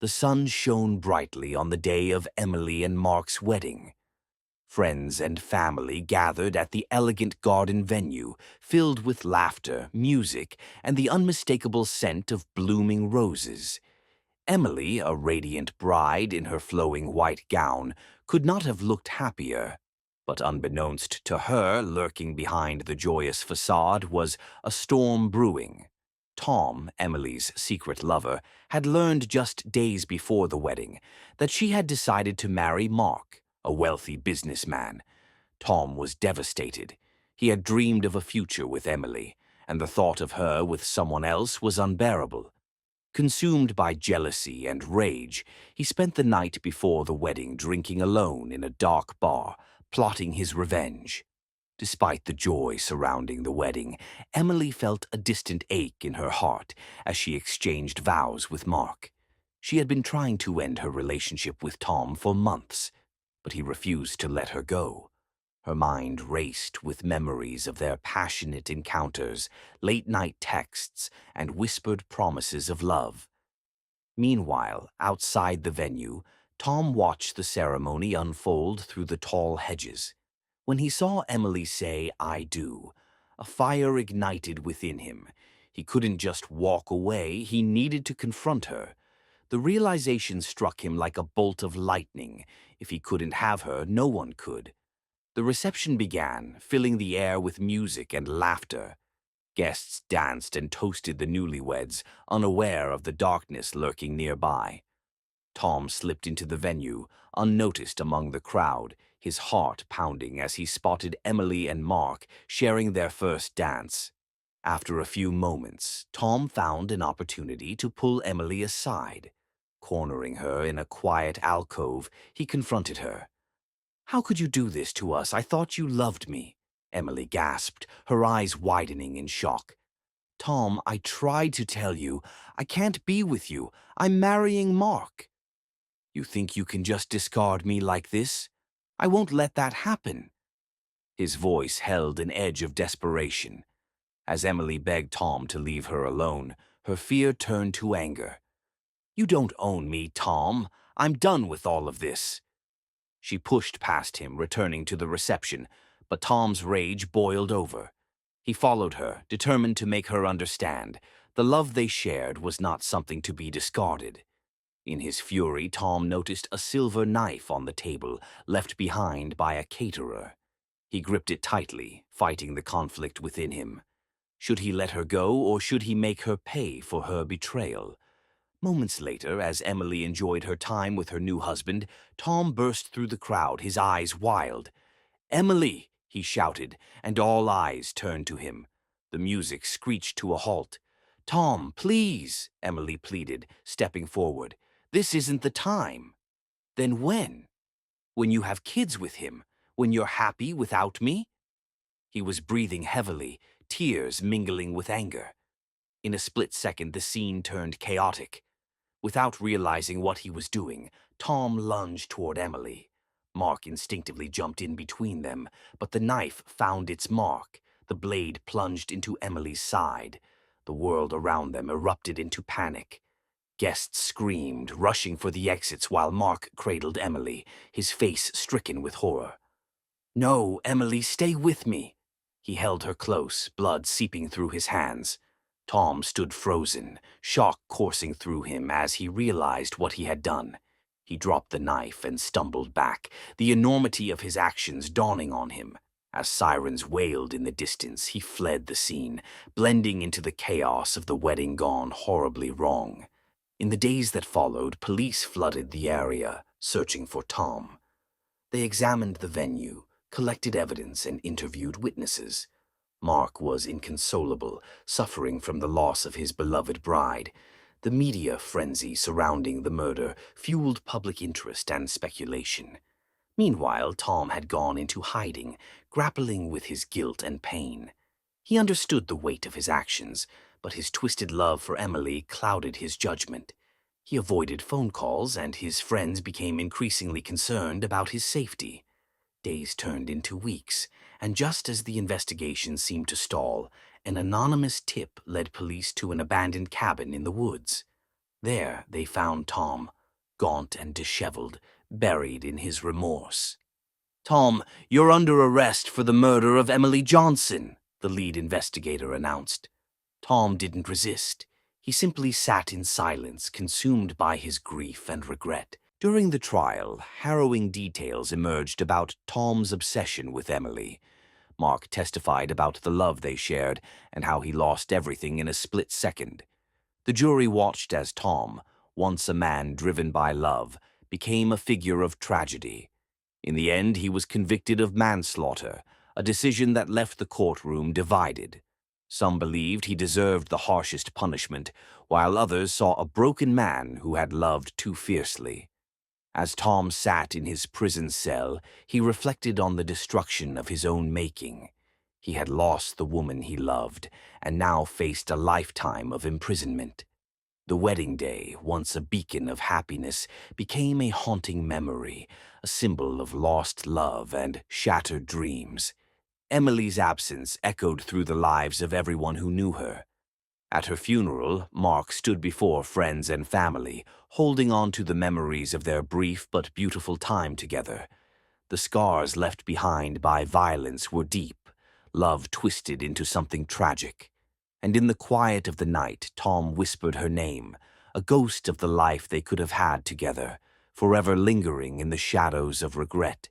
The sun shone brightly on the day of Emily and Mark's wedding. Friends and family gathered at the elegant garden venue, filled with laughter, music, and the unmistakable scent of blooming roses. Emily, a radiant bride in her flowing white gown, could not have looked happier. But unbeknownst to her, lurking behind the joyous facade, was a storm brewing. Tom, Emily's secret lover, had learned just days before the wedding that she had decided to marry Mark, a wealthy businessman. Tom was devastated. He had dreamed of a future with Emily, and the thought of her with someone else was unbearable. Consumed by jealousy and rage, he spent the night before the wedding drinking alone in a dark bar, plotting his revenge. Despite the joy surrounding the wedding, Emily felt a distant ache in her heart as she exchanged vows with Mark. She had been trying to end her relationship with Tom for months, but he refused to let her go. Her mind raced with memories of their passionate encounters, late-night texts, and whispered promises of love. Meanwhile, outside the venue, Tom watched the ceremony unfold through the tall hedges. When he saw Emily say, "I do," a fire ignited within him. He couldn't just walk away, he needed to confront her. The realization struck him like a bolt of lightning. If he couldn't have her, no one could. The reception began, filling the air with music and laughter. Guests danced and toasted the newlyweds, unaware of the darkness lurking nearby. Tom slipped into the venue, unnoticed among the crowd, his heart pounding as he spotted Emily and Mark sharing their first dance. After a few moments, Tom found an opportunity to pull Emily aside. Cornering her in a quiet alcove, he confronted her. "How could you do this to us? I thought you loved me," Emily gasped, her eyes widening in shock. "Tom, I tried to tell you. I can't be with you. I'm marrying Mark." "You think you can just discard me like this? I won't let that happen." His voice held an edge of desperation. As Emily begged Tom to leave her alone, her fear turned to anger. "You don't own me, Tom. I'm done with all of this." She pushed past him, returning to the reception, but Tom's rage boiled over. He followed her, determined to make her understand. The love they shared was not something to be discarded. In his fury, Tom noticed a silver knife on the table, left behind by a caterer. He gripped it tightly, fighting the conflict within him. Should he let her go, or should he make her pay for her betrayal? Moments later, as Emily enjoyed her time with her new husband, Tom burst through the crowd, his eyes wild. "Emily!" he shouted, and all eyes turned to him. The music screeched to a halt. "Tom, please," Emily pleaded, stepping forward. "This isn't the time." "Then when? When you have kids with him? When you're happy without me?" He was breathing heavily, tears mingling with anger. In a split second, the scene turned chaotic. Without realizing what he was doing, Tom lunged toward Emily. Mark instinctively jumped in between them, but the knife found its mark. The blade plunged into Emily's side. The world around them erupted into panic. Guests screamed, rushing for the exits while Mark cradled Emily, his face stricken with horror. "No, Emily, stay with me." He held her close, blood seeping through his hands. Tom stood frozen, shock coursing through him as he realized what he had done. He dropped the knife and stumbled back, the enormity of his actions dawning on him. As sirens wailed in the distance, he fled the scene, blending into the chaos of the wedding gone horribly wrong. In the days that followed, police flooded the area, searching for Tom. They examined the venue, collected evidence, and interviewed witnesses. Mark was inconsolable, suffering from the loss of his beloved bride. The media frenzy surrounding the murder fueled public interest and speculation. Meanwhile, Tom had gone into hiding, grappling with his guilt and pain. He understood the weight of his actions, but his twisted love for Emily clouded his judgment. He avoided phone calls, and his friends became increasingly concerned about his safety. Days turned into weeks, and just as the investigation seemed to stall, an anonymous tip led police to an abandoned cabin in the woods. There they found Tom, gaunt and disheveled, buried in his remorse. "Tom, you're under arrest for the murder of Emily Johnson," the lead investigator announced. Tom didn't resist. He simply sat in silence, consumed by his grief and regret. During the trial, harrowing details emerged about Tom's obsession with Emily. Mark testified about the love they shared and how he lost everything in a split second. The jury watched as Tom, once a man driven by love, became a figure of tragedy. In the end, he was convicted of manslaughter, a decision that left the courtroom divided. Some believed he deserved the harshest punishment, while others saw a broken man who had loved too fiercely. As Tom sat in his prison cell, he reflected on the destruction of his own making. He had lost the woman he loved, and now faced a lifetime of imprisonment. The wedding day, once a beacon of happiness, became a haunting memory, a symbol of lost love and shattered dreams. Emily's absence echoed through the lives of everyone who knew her. At her funeral, Mark stood before friends and family, holding on to the memories of their brief but beautiful time together. The scars left behind by violence were deep, love twisted into something tragic. And in the quiet of the night, Tom whispered her name, a ghost of the life they could have had together, forever lingering in the shadows of regret.